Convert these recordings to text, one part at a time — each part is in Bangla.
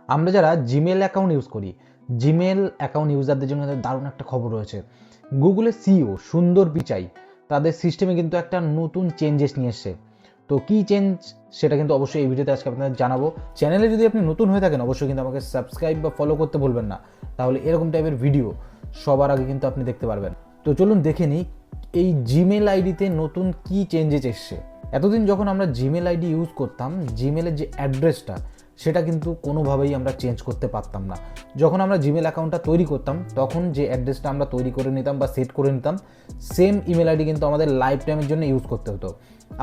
আমরা যারা জিমেল অ্যাকাউন্ট ইউজ করি, জিমেল অ্যাকাউন্ট ইউজারদের জন্য দারুণ একটা খবর রয়েছে। গুগলের সিইও সুন্দর পিচাই তাদের সিস্টেমে কিন্তু একটা নতুন চেঞ্জেস নিয়ে এসছে। তো কী চেঞ্জ সেটা কিন্তু অবশ্যই এই ভিডিওতে আজকে আপনাদের জানাবো। চ্যানেলে যদি আপনি নতুন হয়ে থাকেন অবশ্যই কিন্তু আমাকে সাবস্ক্রাইব বা ফলো করতে ভুলবেন না, তাহলে এরকম টাইপের ভিডিও সবার আগে কিন্তু আপনি দেখতে পারবেন। তো চলুন দেখে নিই এই জিমেল আইডিতে নতুন কী চেঞ্জেস এসছে। এতদিন যখন আমরা জিমেল আইডি ইউজ করতাম, জিমেলের যে অ্যাড্রেসটা সেটা কিন্তু কোনোভাবেই আমরা চেঞ্জ করতে পারতাম না। যখন আমরা জিমেল অ্যাকাউন্টটা তৈরি করতাম তখন যে অ্যাড্রেসটা আমরা তৈরি করে নিতাম বা সেট করে নিতাম, সেম ইমেল আইডি কিন্তু আমাদের লাইফ টাইমের জন্য ইউজ করতে হতো।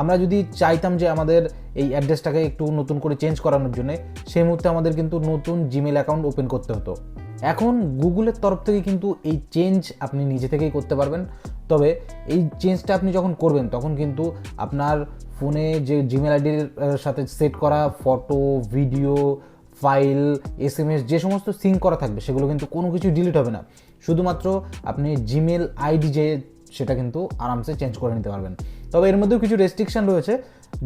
আমরা যদি চাইতাম যে আমাদের এই অ্যাড্রেসটাকে একটু নতুন করে চেঞ্জ করানোর জন্য, সেই মুহূর্তে আমাদের কিন্তু নতুন জিমেল অ্যাকাউন্ট ওপেন করতে হতো। এখন গুগলের তরফ থেকে কিন্তু এই চেঞ্জ আপনি নিজে থেকেই করতে পারবেন। তবে এই চেঞ্জটা আপনি যখন করবেন তখন কিন্তু আপনার ফোনে যে জিমেল আইডির সাথে সেট করা ফটো, ভিডিও, ফাইল, SMS যে সমস্ত সিঙ্ক করা থাকবে সেগুলো কিন্তু কোনো কিছু ডিলিট হবে না। শুধুমাত্র আপনি জিমেল আইডি যে সেটা কিন্তু আরামসে চেঞ্জ করে নিতে পারবেন। তবে এর মধ্যেও কিছু রেস্ট্রিকশান রয়েছে।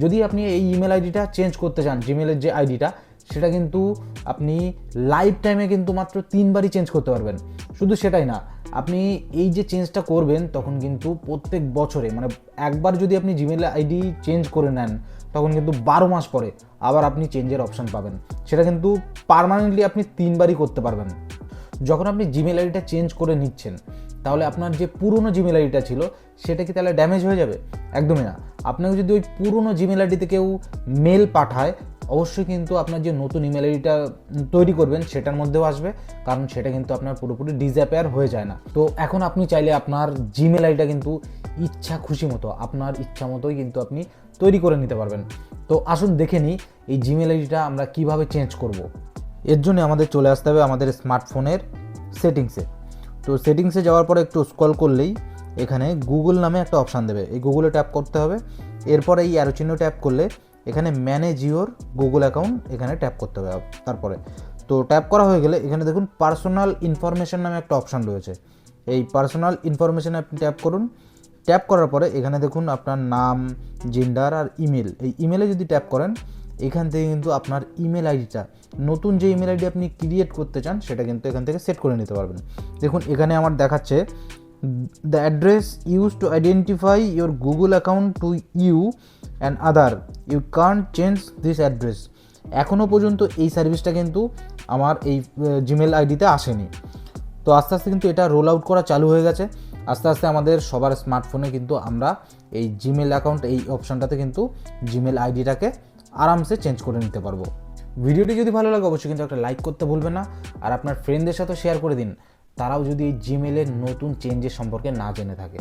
যদি আপনি এই ইমেল আইডিটা চেঞ্জ করতে চান, জিমেলের যে আইডিটা সেটা কিন্তু আপনি লাইফ টাইমে কিন্তু মাত্র 3 বারই চেঞ্জ করতে পারবেন। শুধু সেটাই না, আপনি এই যে চেঞ্জটা করবেন তখন কিন্তু প্রত্যেক বছরে, মানে একবার যদি আপনি জিমেল আইডি চেঞ্জ করে নেন তখন কিন্তু 12 মাস পরে আবার আপনি চেঞ্জের অপশান পাবেন। সেটা কিন্তু পার্মানেন্টলি আপনি 3 বারই করতে পারবেন। যখন আপনি জিমেল আইডিটা চেঞ্জ করে নিচ্ছেন তাহলে আপনার যে পুরনো জিমেল আইডিটা ছিল সেটা কি তাহলে ড্যামেজ হয়ে যাবে? একদমই না। আপনাকে যদি ওই পুরনো জিমেল আইডিতে কেউ মেল পাঠায়, অবশ্যই কিন্তু আপনার যে নতুন ইমেল আইডিটা তৈরি করবেন সেটার মধ্যেও আসবে, কারণ সেটা কিন্তু আপনার পুরোপুরি ডিসঅ্যাপিয়ার হয়ে যায় না। তো এখন আপনি চাইলে আপনার জিমেল আইডিটা কিন্তু ইচ্ছা খুশি মতো, আপনার ইচ্ছা মতোই কিন্তু আপনি তৈরি করে নিতে পারবেন। তো আসুন দেখে নিই এই জিমেল আইডিটা আমরা কিভাবে চেঞ্জ করব। এর জন্য আমাদের চলে আসতে হবে আমাদের স্মার্টফোনের সেটিংসে। তো সেটিংসে যাওয়ার পরে একটু স্ক্রল করলেই এখানে গুগল নামে একটা অপশান দেবে, এই গুগলে ট্যাপ করতে হবে। এরপরে এই অ্যারো চিহ্ন ট্যাপ করলে এখানে ম্যানেজ ইওর গুগল অ্যাকাউন্ট এখানে ট্যাপ করতে হবে। তারপরে তো ট্যাপ করা হয়ে গেলে এখানে দেখুন পার্সোনাল ইনফরমেশন নামে একটা অপশান রয়েছে। এই পার্সোনাল ইনফরমেশনে আপনি ট্যাপ করুন। ট্যাপ করার পরে এখানে দেখুন আপনার নাম, জেন্ডার আর ইমেল। এই ইমেলে যদি ট্যাপ করেন এখান থেকে কিন্তু আপনার ইমেল আইডিটা, নতুন যে ইমেল আইডি আপনি ক্রিয়েট করতে চান সেটা কিন্তু এখান থেকে সেট করে নিতে পারবেন। দেখুন এখানে আমার দেখাচ্ছে the address use to identify your Google account to you and other, you can't change this address. এখনও পর্যন্ত এই সার্ভিসটা কিন্তু আমার এই জিমেল আইডিতে আসেনি। তো আস্তে আস্তে কিন্তু এটা রোল আউট করা চালু হয়ে গেছে। আস্তে আস্তে আমাদের সবার স্মার্টফোনে কিন্তু আমরা এই জিমেল অ্যাকাউন্ট এই অপশানটাতে কিন্তু জিমেল আইডিটাকে আরামসে চেঞ্জ করে নিতে পারবো। ভিডিওটি যদি ভালো লাগে অবশ্যই কিন্তু একটা লাইক করতে ভুলবেন না, আর আপনার ফ্রেন্ডদের সাথে শেয়ার করে দিন, তারাও যদি এই জিমেলের নতুন চেঞ্জের সম্পর্কে না জেনে থাকে।